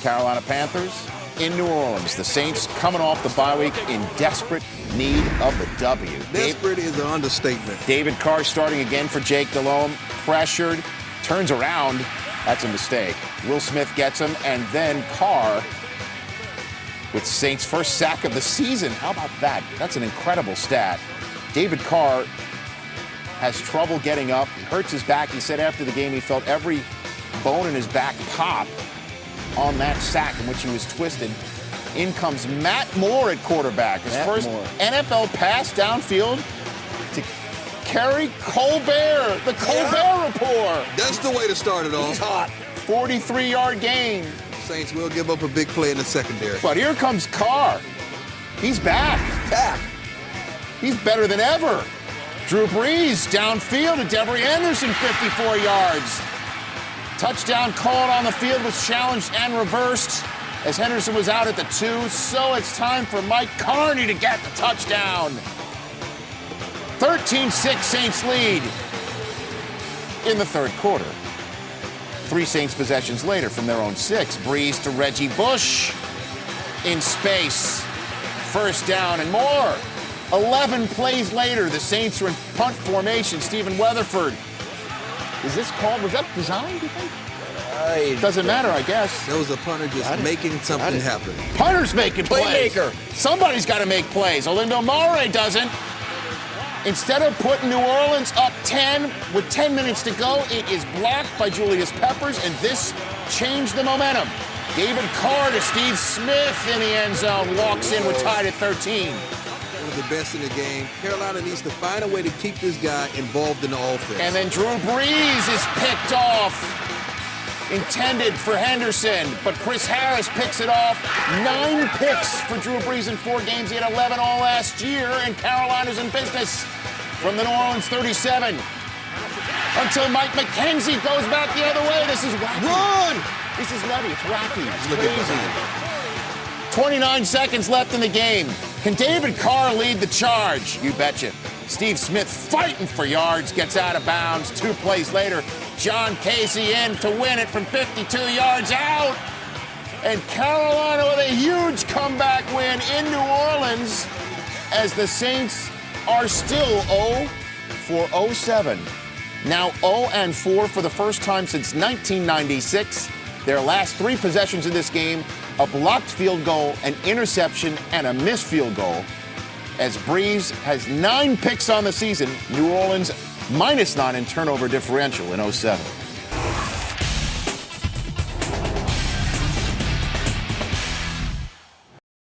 Carolina Panthers in New Orleans. The Saints coming off the bye week in desperate need of the W. Desperate is an understatement. David Carr starting again for Jake Delhomme. Pressured, turns around. That's a mistake. Will Smith gets him, and then Carr with Saints' first sack of the season. How about that? That's an incredible stat. David Carr has trouble getting up. He hurts his back. He said after the game he felt every bone in his back pop on that sack in which he was twisted. In comes Matt Moore at quarterback. His first NFL pass downfield to Kerry Colbert, the Colbert Report. That's the way to start it off. He's hot. 43-yard gain. Saints will give up a big play in the secondary. But here comes Carr. He's back. He's better than ever. Drew Brees downfield to Devery Henderson, 54 yards. Touchdown called on the field was challenged and reversed as Henderson was out at the 2. So it's time for Mike Carney to get the touchdown. 13-6 Saints lead in the third quarter. 3 Saints possessions later from their own 6. Brees to Reggie Bush in space. First down and more. 11 plays later, the Saints are in punt formation. Stephen Weatherford. Is this called? Was that designed, do you think? Doesn't matter, I guess. There was a punter just making something happen. Punter's making plays. Playmaker. Somebody's got to make plays. Olindo Mare doesn't. Instead of putting New Orleans up 10 with 10 minutes to go, it is blocked by Julius Peppers, and this changed the momentum. David Carr to Steve Smith in the end zone. Walks in, we're tied at 13. One of the best in the game. Carolina needs to find a way to keep this guy involved in the offense. And then Drew Brees is picked off. Intended for Henderson, but Chris Harris picks it off. 9 picks for Drew Brees in 4 games. He had 11 all last year, and Carolina's in business from the New Orleans 37. Until Mike McKenzie goes back the other way. This is wacky. Run! This is nutty. It's wacky. It's crazy. 29 seconds left in the game. Can David Carr lead the charge? You betcha. Steve Smith fighting for yards, gets out of bounds. 2 plays later, John Casey in to win it from 52 yards out. And Carolina with a huge comeback win in New Orleans as the Saints are still 0 for 07. Now 0-4 for the first time since 1996. Their last 3 possessions in this game, a blocked field goal, an interception, and a missed field goal. As Brees has 9 picks on the season, New Orleans -9 in turnover differential in 07.